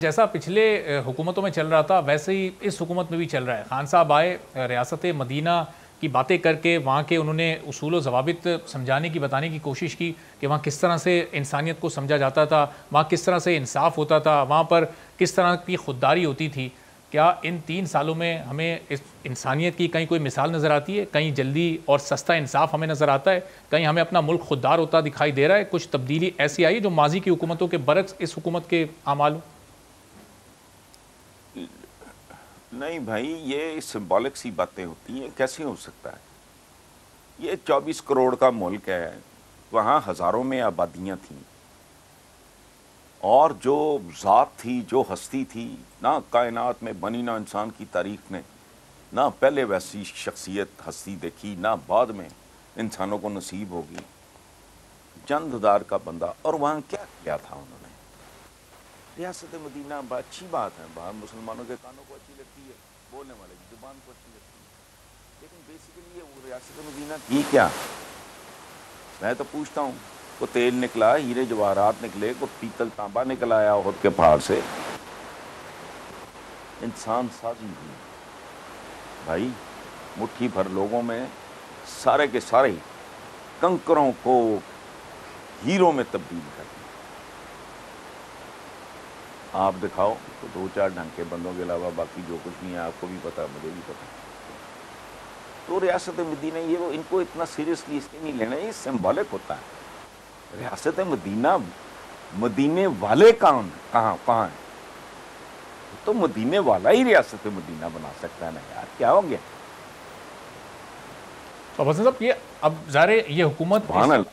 जैसा पिछले हुकूमतों में चल रहा था वैसे ही इस हुकूमत में भी चल रहा है। खान साहब आए, रियासत मदीना की बातें करके वहाँ के उन्होंने उसूल व ज़वाबित समझाने की, बताने की कोशिश की कि वहाँ किस तरह से इंसानियत को समझा जाता था, वहाँ किस तरह से इंसाफ होता था, वहाँ पर किस तरह की खुददारी होती थी। क्या इन 3 सालों में हमें इस इंसानियत की कहीं कोई मिसाल नज़र आती है? कहीं जल्दी और सस्ता इंसाफ हमें नज़र आता है? कहीं हमें अपना मुल्क खुददार होता दिखाई दे रहा है? कुछ तब्दीली ऐसी आई जो माजी की हुकूमतों के बरक्स इस हुकूमत के आमाल हो? नहीं भाई, ये सिंबॉलिक सी बातें होती हैं, कैसे हो सकता है? ये 24 करोड़ का मुल्क है, वहाँ हज़ारों में आबादियाँ थीं और जो ज़ात थी, जो हस्ती थी ना, कायनात में बनी ना इंसान की तारीख ने ना पहले वैसी शख्सियत हस्ती देखी, ना बाद में इंसानों को नसीब होगी। चंददार का बंदा, और वहाँ क्या किया था उन्होंने? रियासत मदीना अच्छी बात है, बाहर मुसलमानों के कानों को अच्छी लगती है, बोलने वाले की जुबान को अच्छी लगती है, लेकिन बेसिकली ये वो रियासत मदीना थी क्या? मैं तो पूछता हूँ, को तेल निकला, हीरे जवाहरात निकले, को पीतल तांबा निकल आया उहद के पहाड़ से? इंसान साजी हुई भाई, मुट्ठी भर लोगों में सारे के सारे कंकरों को हीरों में तब्दील कर दिया। आप दिखाओ तो 2-4 ढंग के बंदों के अलावा बाकी जो कुछ नहीं है, आपको भी पता, मुझे भी पता। तो रियासत मदीना, ये वो इनको इतना सीरियसली इसलिए नहीं लेना, ये सिंबॉलिक होता है। रियासत मदीना, मदीने वाले कौन, कहाँ है? तो मदीने वाला ही रियासत मदीना बना सकता है ना यार, क्या हो गया? तो हसन साहब, ये अब ज़ाहिर ये हुकूमत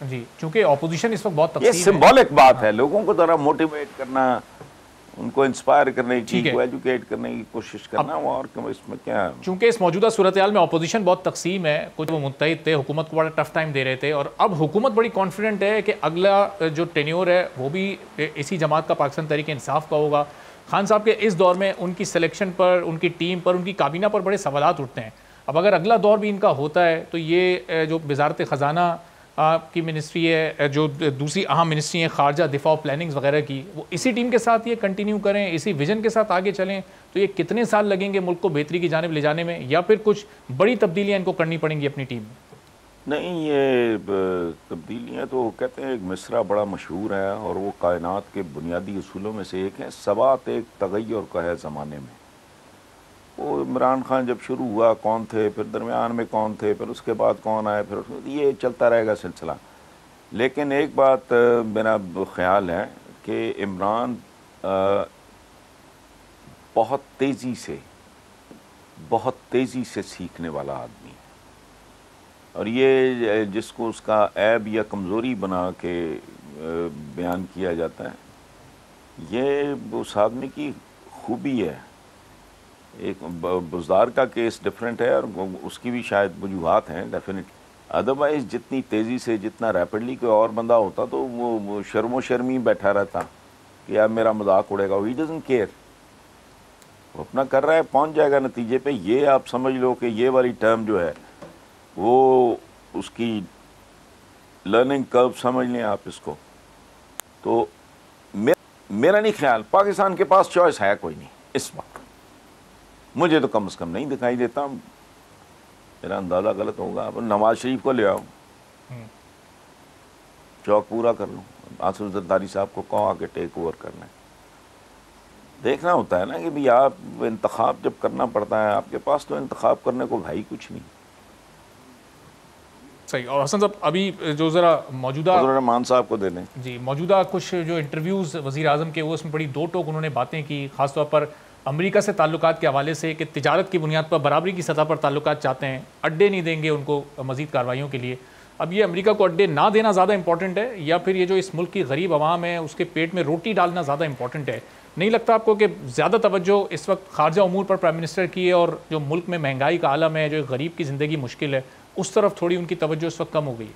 जी, चूंकि ऑपोजिशन इस वक्त बहुत ये सिंबॉलिक बात है, हाँ। लोगों को जरा मोटिवेट करना, उनको इंस्पायर करने की, एजुकेट करने की कोशिश करना, और इसमें क्या है? चूंकि इस मौजूदा सूरत हाल में ऑपोजिशन बहुत तकसीम है, कुछ वो मुत्तहिद थे, हुकूमत को बड़ा टफ टाइम दे रहे थे, और अब हुकूमत बड़ी कॉन्फिडेंट है कि अगला जो टेन्योर है वो भी इसी जमात का, पाकिस्तान तहरीक इंसाफ का होगा। खान साहब के इस दौर में उनकी सिलेक्शन पर, उनकी टीम पर, उनकी काबीना पर बड़े सवालात उठते हैं। अब अगर अगला दौर भी इनका होता है तो ये जो वजारत ख़जाना की मिनिस्ट्री है, जो दूसरी अहम मिनिस्ट्री है, खारजा, दिफा, प्लानिंग्स वगैरह की, वो इसी टीम के साथ ये कंटिन्यू करें, इसी विजन के साथ आगे चलें, तो ये कितने साल लगेंगे मुल्क को बेहतरी की जानिब ले जाने में, या फिर कुछ बड़ी तब्दीलियाँ इनको करनी पड़ेंगी अपनी टीम में? नहीं, ये तब्दीलियाँ तो कहते हैं, एक मिसरा बड़ा मशहूर है और वो कायनात के बुनियादी उसूलों में से एक है, सवात एक तगय्युर का है ज़माने में। वो इमरान खान जब शुरू हुआ कौन थे, फिर दरमियान में कौन थे, फिर उसके बाद कौन आए, फिर ये चलता रहेगा सिलसिला। लेकिन एक बात मेरा ख्याल है कि इमरान बहुत तेज़ी से सीखने वाला आदमी है, और ये जिसको उसका ऐब या कमज़ोरी बना के बयान किया जाता है, ये उस आदमी की खूबी है। एक बुज़दार का केस डिफरेंट है और उसकी भी शायद वजूहात हैं डेफिनेटली, अदरवाइज़ जितनी तेज़ी से, जितना रैपिडली कोई और बंदा होता तो वो शर्मो शर्मी बैठा रहता कि यार मेरा मजाक उड़ेगा। ही डजंट केयर, वो अपना कर रहा है, पहुंच जाएगा नतीजे पे। ये आप समझ लो कि ये वाली टर्म जो है वो उसकी लर्निंग कर्व समझ लें आप इसको। तो मेरा नहीं ख्याल पाकिस्तान के पास चॉइस है कोई नहीं इस वक्त, मुझे तो कम से कम नहीं दिखाई देता। मेरा अंदाज़ा गलत होगा। अब नवाज शरीफ को ले आओ, चौक पूरा कर लो, आसिफ जरदारी साहब को कहो आके टेक ओवर करना है। देखना होता है ना कि भाई आप इंतखाब जब करना पड़ता है, आपके पास तो इंतखाब करने को भाई कुछ नहीं। सही। और हसन साहब, अभी जो ज़रा मौजूदा रहमान साहब को दे दें जी, मौजूदा कुछ जो इंटरव्यूज़ वज़ीर आज़म के, वो उसमें बड़ी दो टोक उन्होंने बातें की, ख़ासतौर पर अमेरिका से ताल्लुकात के हवाले से, कि तिजारत की बुनियाद पर बराबरी की सतह पर ताल्लुकात चाहते हैं, अड्डे नहीं देंगे उनको मज़ीद कार्रवाइयों के लिए। अब ये अमेरिका को अड्डे ना देना ज़्यादा इंपॉर्टेंट है, या फिर ये जो इस मुल्क की गरीब आवाम है उसके पेट में रोटी डालना ज़्यादा इंपॉर्टेंट है? नहीं लगता आपको कि ज़्यादा तवज्जो इस वक्त खारजा उमूर पर प्राइम मिनिस्टर की है, और जो मुल्क में महंगाई का आलम है, जो गरीब की ज़िंदगी मुश्किल है, उस तरफ थोड़ी उनकी तवज्जो इस वक्त कम हो गई?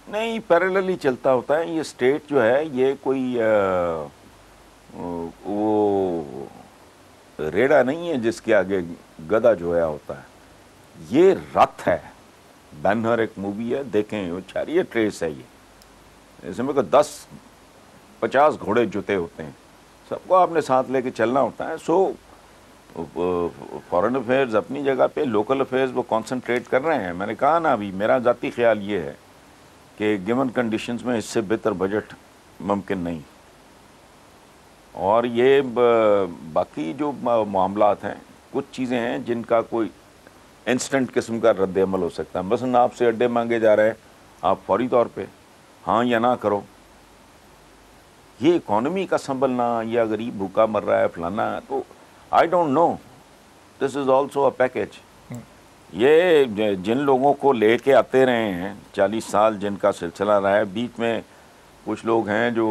नहीं, पैरेलली चलता होता है। ये स्टेट जो है ये कोई वो रेड़ा नहीं है जिसके आगे गधा जोया होता है, ये रथ है। बैनर एक मूवी है, देखें, वो चैरियट रेस है। ये इसमें को 10 50 घोड़े जुते होते हैं, सबको आपने साथ लेके चलना होता है। सो फॉरेन अफेयर्स अपनी जगह पे, लोकल अफेयर्स वो कंसंट्रेट कर रहे हैं। मैंने कहा ना, अभी मेरा ज़ाती ख्याल ये है कि गिवन कंडीशंस में इससे बेहतर बजट मुमकिन नहीं। और ये बाकी जो मामलात हैं, कुछ चीज़ें हैं जिनका कोई इंस्टेंट किस्म का रद्द अमल हो सकता है। मसलन आपसे अड्डे मांगे जा रहे हैं, आप फौरी तौर पे हाँ या ना करो। ये इकॉनमी का संभलना, या गरीब भूखा मर रहा है फलाना, तो I don't know, this is also a package. ये जिन लोगों को लेके आते रहे हैं 40 साल जिनका सिलसिला रहा है, बीच में कुछ लोग हैं जो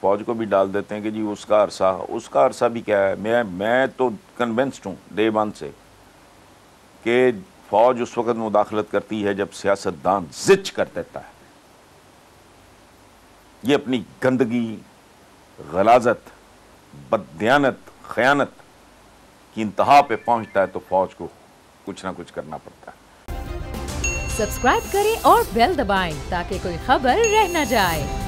फ़ौज को भी डाल देते हैं कि जी उसका अरसा भी क्या है। मैं तो कन्विंस्ड हूँ डे वन से कि फ़ौज उस वक़्त मुदाखलत करती है जब सियासतदान ज़िद कर देता है। ये अपनी गंदगी, गलाजत, बददियानत, खयानत की इंतहा पे पहुंचता है तो फ़ौज को कुछ ना कुछ करना पड़ता है। सब्सक्राइब करें और बेल दबाएं ताकि कोई खबर रह न जाए।